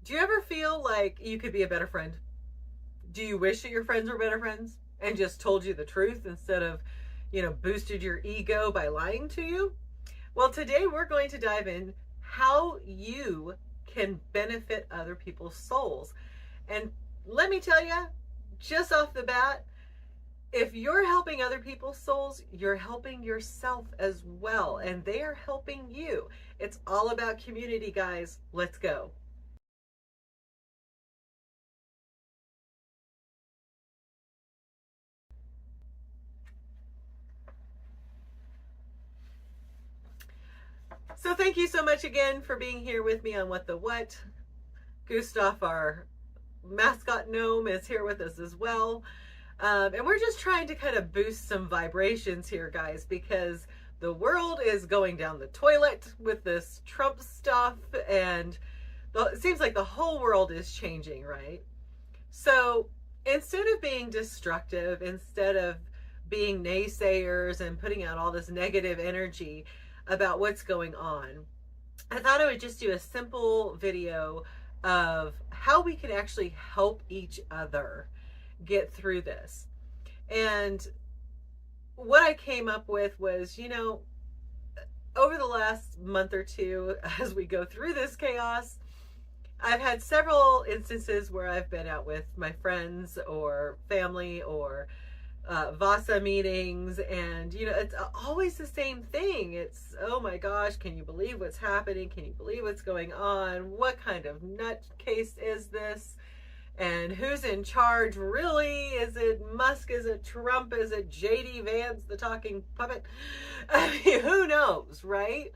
Do you ever feel like you could be a better friend? Do you wish that your friends were better friends and just told you the truth instead of, boosted your ego by lying to you? Well, today we're going to dive in how you can benefit other people's souls. And let me tell you, just off the bat, if you're helping other people's souls, you're helping yourself as well, and they are helping you. It's all about community, guys. Let's go. So thank you so much again for being here with me on What the What. Gustav, our mascot gnome, is here with us as well. And we're just trying to kind of boost some vibrations here, guys, because the world is going down the toilet with this Trump stuff, and it seems like the whole world is changing, right? So instead of being destructive, instead of being naysayers and putting out all this negative energy about what's going on, I thought I would just do a simple video of how we can actually help each other get through this. And what I came up with was, over the last month or two, as we go through this chaos, I've had several instances where I've been out with my friends or family or Vasa meetings, and it's always the same thing. It's, oh my gosh, can you believe what's happening? Can you believe what's going on? What kind of nutcase is this? And who's in charge really? Is it Musk? Is it Trump? Is it JD Vance, the talking puppet? I mean, who knows, right?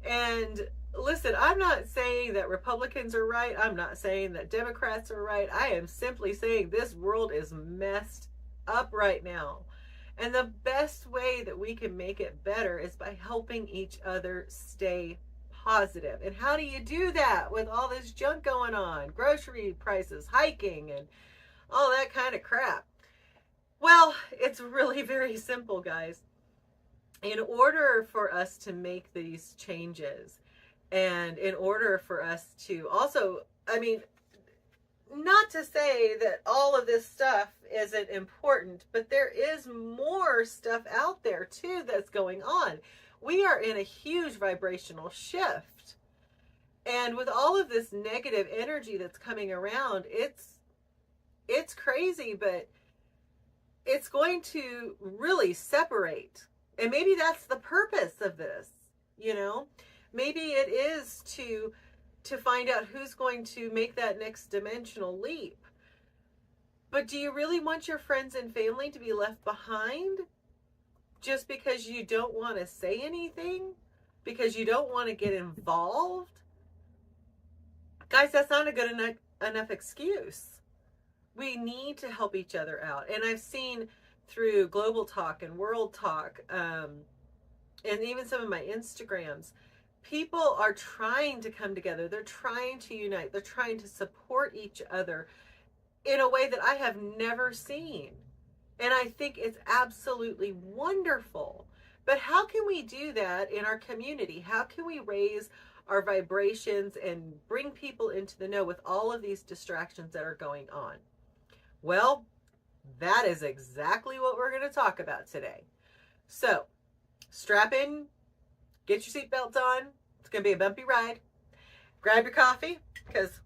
And listen, I'm not saying that Republicans are right. I'm not saying that Democrats are right. I am simply saying this world is messed up right now. And the best way that we can make it better is by helping each other stay positive. And how do you do that with all this junk going on? Grocery prices hiking and all that kind of crap. Well, it's really very simple, guys. In order for us to make these changes, and in order for us to also, not to say that all of this stuff isn't important, but there is more stuff out there too that's going on. We are in a huge vibrational shift. And with all of this negative energy that's coming around, it's crazy, but it's going to really separate. And maybe that's the purpose of this, Maybe it is to find out who's going to make that next dimensional leap. But do you really want your friends and family to be left behind just because you don't want to say anything? Because you don't want to get involved? Guys, that's not a good enough excuse. We need to help each other out. And I've seen through Global Talk and World Talk, and even some of my Instagrams, people are trying to come together. They're trying to unite. They're trying to support each other in a way that I have never seen. And I think it's absolutely wonderful. But how can we do that in our community? How can we raise our vibrations and bring people into the know with all of these distractions that are going on? Well, that is exactly what we're going to talk about today. So, strap in, get your seatbelts on. It's going to be a bumpy ride. Grab your coffee, because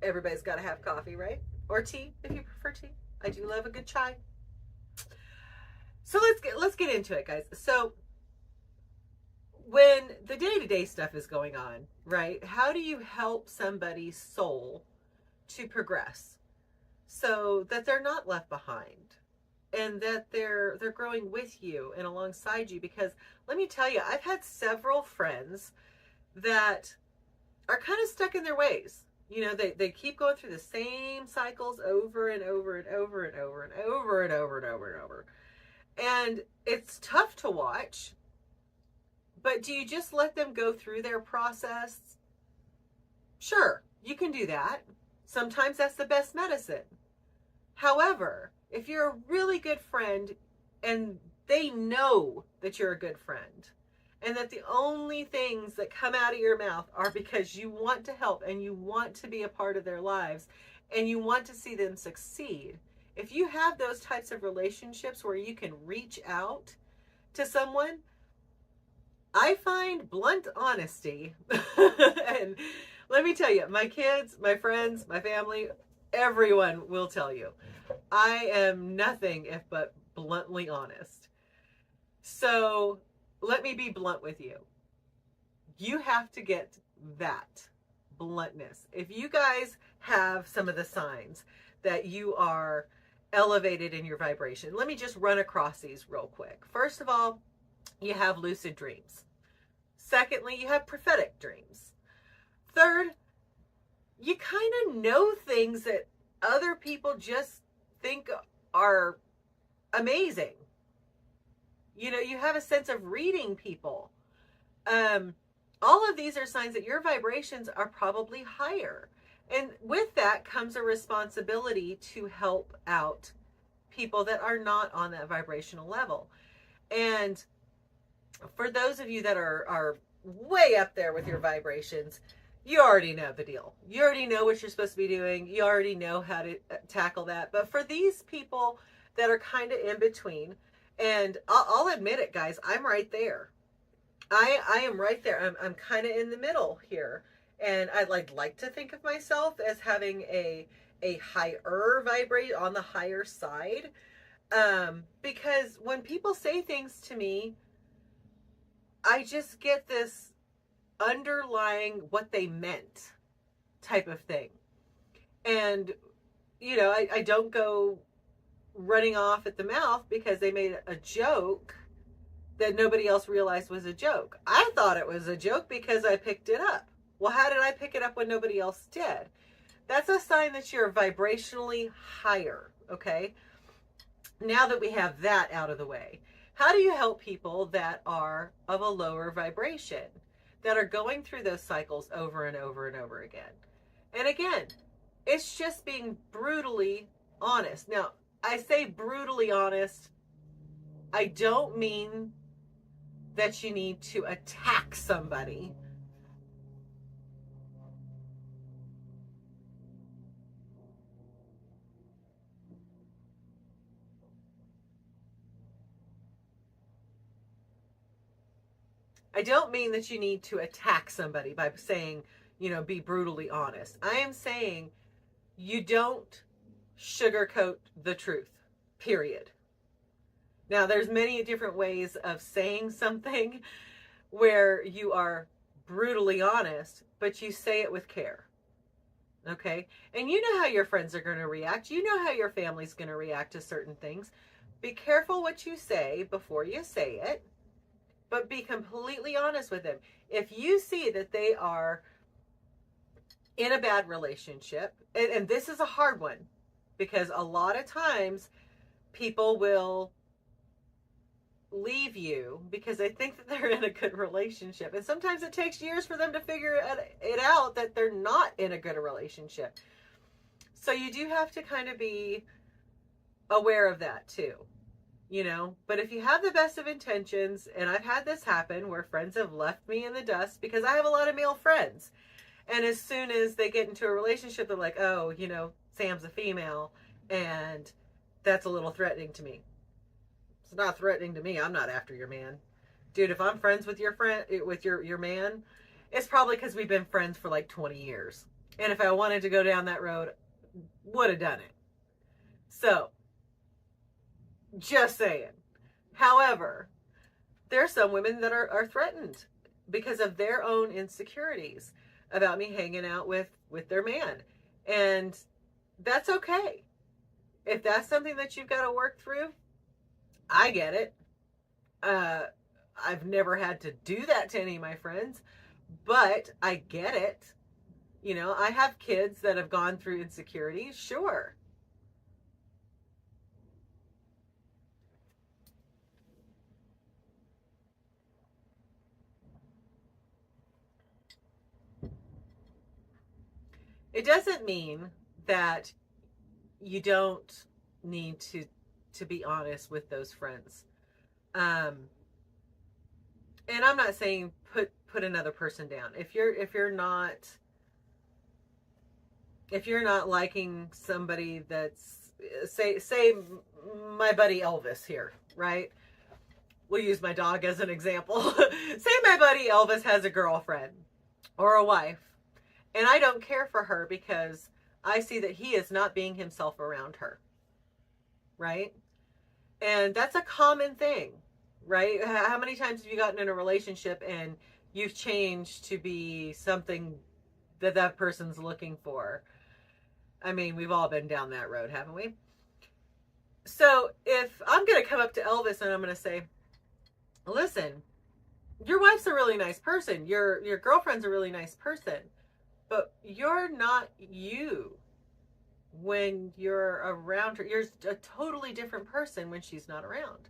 everybody's got to have coffee, right? Or tea, if you prefer tea. I do love a good chai. So let's get into it, guys. So when the day-to-day stuff is going on, right? How do you help somebody's soul to progress so that they're not left behind and that they're growing with you and alongside you? Because let me tell you, I've had several friends that are kind of stuck in their ways. They keep going through the same cycles over and over and over and over and over and over and over and over. And it's tough to watch. But do you just let them go through their process? Sure, you can do that. Sometimes that's the best medicine. However, if you're a really good friend and they know that you're a good friend and that the only things that come out of your mouth are because you want to help and you want to be a part of their lives and you want to see them succeed. If you have those types of relationships where you can reach out to someone, I find blunt honesty. And let me tell you, my kids, my friends, my family, everyone will tell you, I am nothing if but bluntly honest. So let me be blunt with you. You have to get that bluntness. If you guys have some of the signs that you are elevated in your vibration, let me just run across these real quick. First of all, you have lucid dreams. Secondly, you have prophetic dreams. Third, you kind of know things that other people just think are amazing. You know, you have a sense of reading people. All of these are signs that your vibrations are probably higher. And with that comes a responsibility to help out people that are not on that vibrational level. And for those of you that are way up there with your vibrations, you already know the deal. You already know what you're supposed to be doing. You already know how to tackle that. But for these people that are kind of in between, and I'll admit it, guys, I'm right there. I am right there. I'm kind of in the middle here. And I'd like to think of myself as having a higher vibrate on the higher side. Because when people say things to me, I just get this underlying what they meant type of thing. And, you know, I don't go running off at the mouth because they made a joke that nobody else realized was a joke. I thought it was a joke because I picked it up. Well, how did I pick it up when nobody else did? That's a sign that you're vibrationally higher, okay? Now that we have that out of the way, how do you help people that are of a lower vibration, that are going through those cycles over and over and over again? And again, it's just being brutally honest. Now, I say brutally honest, I don't mean that you need to attack somebody. I don't mean that you need to attack somebody by saying, you know, be brutally honest. I am saying you don't sugarcoat the truth, period. Now, there's many different ways of saying something where you are brutally honest, but you say it with care. Okay? And you know how your friends are going to react. You know how your family's going to react to certain things. Be careful what you say before you say it, but be completely honest with them. If you see that they are in a bad relationship, and this is a hard one, because a lot of times people will leave you because they think that they're in a good relationship. And sometimes it takes years for them to figure it out that they're not in a good relationship. So you do have to kind of be aware of that too, you know. But if you have the best of intentions, and I've had this happen where friends have left me in the dust because I have a lot of male friends. And as soon as they get into a relationship, they're like, oh, you know, Sam's a female, and that's a little threatening to me. It's not threatening to me. I'm not after your man. Dude, if I'm friends with your friend, with your man, it's probably because we've been friends for like 20 years. And if I wanted to go down that road, would have done it. So, just saying. However, there are some women that are threatened because of their own insecurities about me hanging out with their man. And that's okay. If that's something that you've got to work through, I get it. I've never had to do that to any of my friends, but I get it. You know, I have kids that have gone through insecurities, sure. It doesn't mean that you don't need to be honest with those friends. and I'm not saying put another person down. If you're not liking somebody that's, say my buddy Elvis here, right? We'll use my dog as an example. Say my buddy Elvis has a girlfriend or a wife, and I don't care for her because I see that he is not being himself around her, right? And that's a common thing, right? How many times have you gotten in a relationship and you've changed to be something that that person's looking for? I mean, we've all been down that road, haven't we? So if I'm going to come up to Elvis and I'm going to say, listen, your wife's a really nice person. Your girlfriend's a really nice person, but you're not you when you're around her. You're a totally different person when she's not around.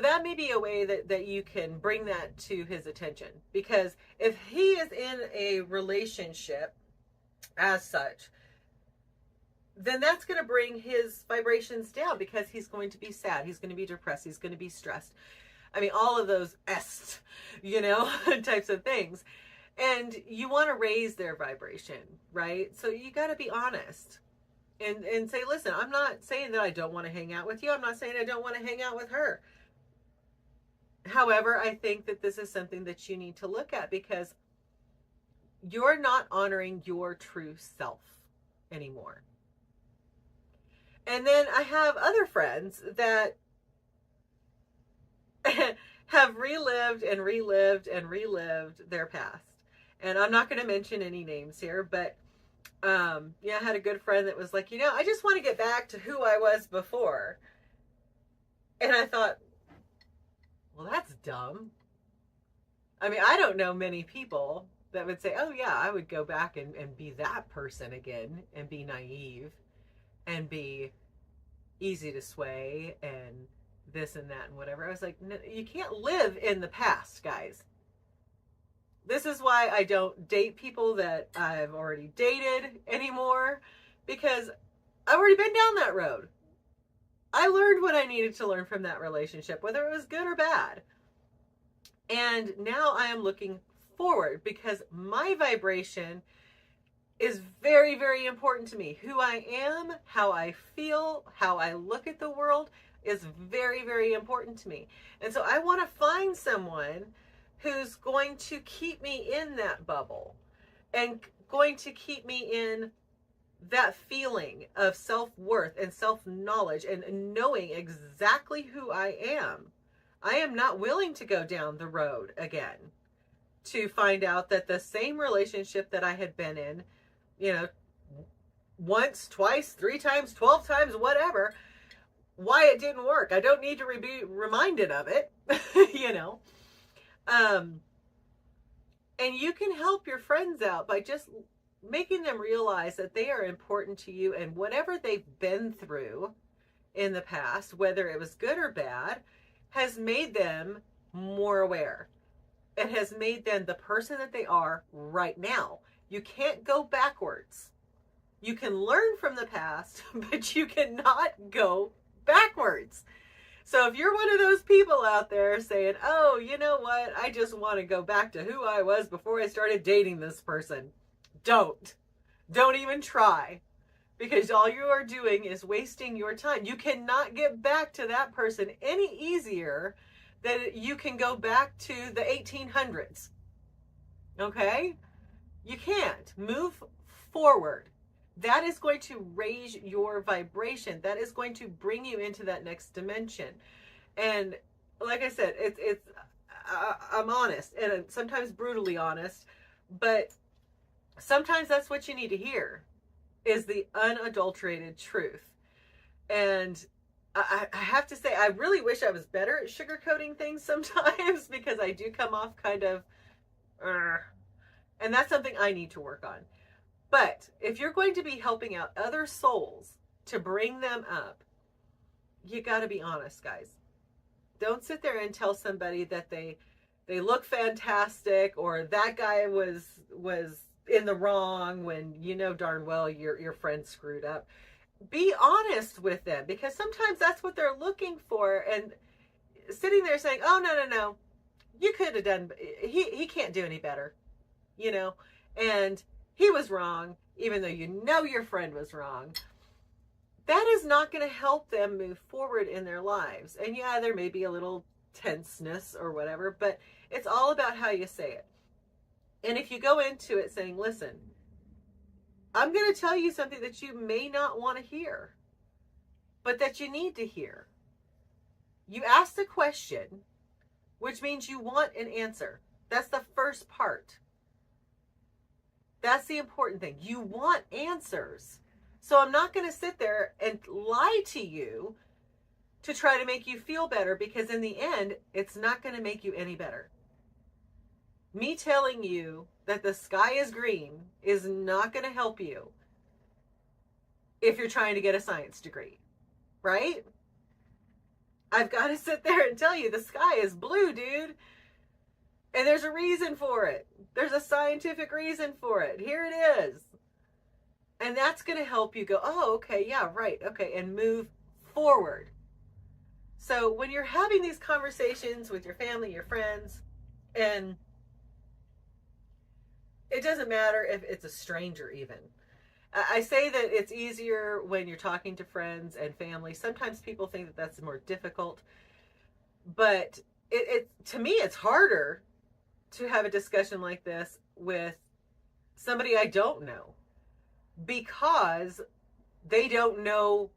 That may be a way that you can bring that to his attention, because if he is in a relationship as such, then that's going to bring his vibrations down, because he's going to be sad. He's going to be depressed. He's going to be stressed. I mean, all of those types of things. And you want to raise their vibration, right? So you got to be honest and say, listen, I'm not saying that I don't want to hang out with you. I'm not saying I don't want to hang out with her. However, I think that this is something that you need to look at, because you're not honoring your true self anymore. And then I have other friends that have relived and relived and relived their past. And I'm not going to mention any names here, but I had a good friend that was like, I just want to get back to who I was before. And I thought, well, that's dumb. I mean, I don't know many people that would say, oh yeah, I would go back and be that person again and be naive and be easy to sway and this and that and whatever. I was like, no, you can't live in the past, guys. This is why I don't date people that I've already dated anymore, because I've already been down that road. I learned what I needed to learn from that relationship, whether it was good or bad. And now I am looking forward, because my vibration is very, very important to me. Who I am, how I feel, how I look at the world is very, very important to me. And so I want to find someone who's going to keep me in that bubble and going to keep me in that feeling of self-worth and self-knowledge and knowing exactly who I am. I am not willing to go down the road again to find out that the same relationship that I had been in, once, twice, 3 times, 12 times, whatever, why it didn't work. I don't need to be reminded of it, and you can help your friends out by just making them realize that they are important to you, and whatever they've been through in the past, whether it was good or bad, has made them more aware. It has made them the person that they are right now. You can't go backwards. You can learn from the past, but you cannot go backwards. So if you're one of those people out there saying, oh, you know what, I just want to go back to who I was before I started dating this person, don't even try, because all you are doing is wasting your time. You cannot get back to that person any easier than you can go back to the 1800s. Okay? You can't. Move forward. That is going to raise your vibration. That is going to bring you into that next dimension. And like I said, I'm honest, and sometimes brutally honest, but sometimes that's what you need to hear, is the unadulterated truth. And I have to say, I really wish I was better at sugarcoating things sometimes, because I do come off kind of, and that's something I need to work on. But if you're going to be helping out other souls to bring them up, you got to be honest, guys. Don't sit there and tell somebody that they look fantastic, or that guy was in the wrong when you know darn well your friend screwed up. Be honest with them, because sometimes that's what they're looking for, and sitting there saying, oh, no, you could have done, he can't do any better, you know, and he was wrong, even though you know your friend was wrong. That is not going to help them move forward in their lives. And yeah, there may be a little tenseness or whatever, but it's all about how you say it. And if you go into it saying, listen, I'm going to tell you something that you may not want to hear, but that you need to hear. You asked a question, which means you want an answer. That's the first part. That's the important thing. You want answers. So I'm not going to sit there and lie to you to try to make you feel better, because in the end, it's not going to make you any better. Me telling you that the sky is green is not going to help you if you're trying to get a science degree, right? I've got to sit there and tell you the sky is blue, dude. And there's a reason for it. There's a scientific reason for it. Here it is. And that's going to help you go, oh, okay, yeah, right, okay, and move forward. So when you're having these conversations with your family, your friends, and it doesn't matter if it's a stranger even. I say that it's easier when you're talking to friends and family. Sometimes people think that that's more difficult. But to me, it's harder to have a discussion like this with somebody I don't know, because they don't know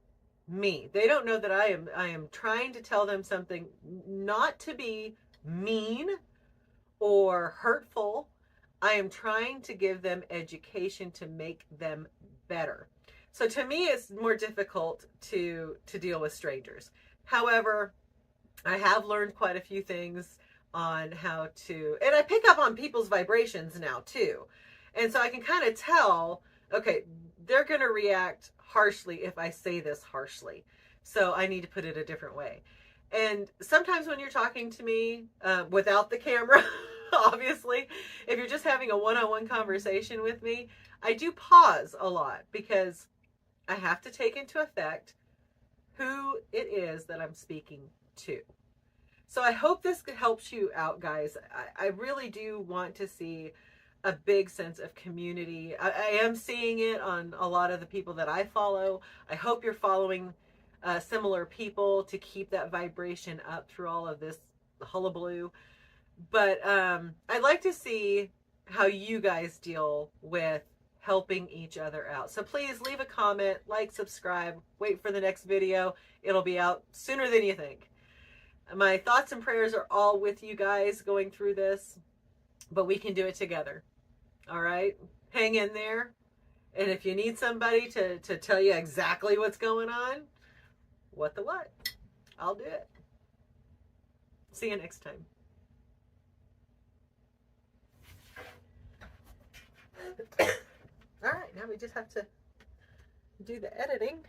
me. They don't know that I am trying to tell them something, not to be mean or hurtful. I am trying to give them education to make them better. So to me, it's more difficult to deal with strangers. However, I have learned quite a few things on how to, and I pick up on people's vibrations now too. And so I can kind of tell, okay, they're going to react harshly if I say this harshly. So I need to put it a different way. And sometimes when you're talking to me without the camera, obviously, if you're just having a one-on-one conversation with me, I do pause a lot, because I have to take into effect who it is that I'm speaking to. So I hope this helps you out, guys. I really do want to see a big sense of community. I am seeing it on a lot of the people that I follow. I hope you're following similar people to keep that vibration up through all of this hullabaloo. But I'd like to see how you guys deal with helping each other out. So please leave a comment, like, subscribe, wait for the next video. It'll be out sooner than you think. My thoughts and prayers are all with you guys going through this, but we can do it together. All right? Hang in there. And if you need somebody to tell you exactly what's going on, what the what? I'll do it. See you next time. All right, now we just have to do the editing.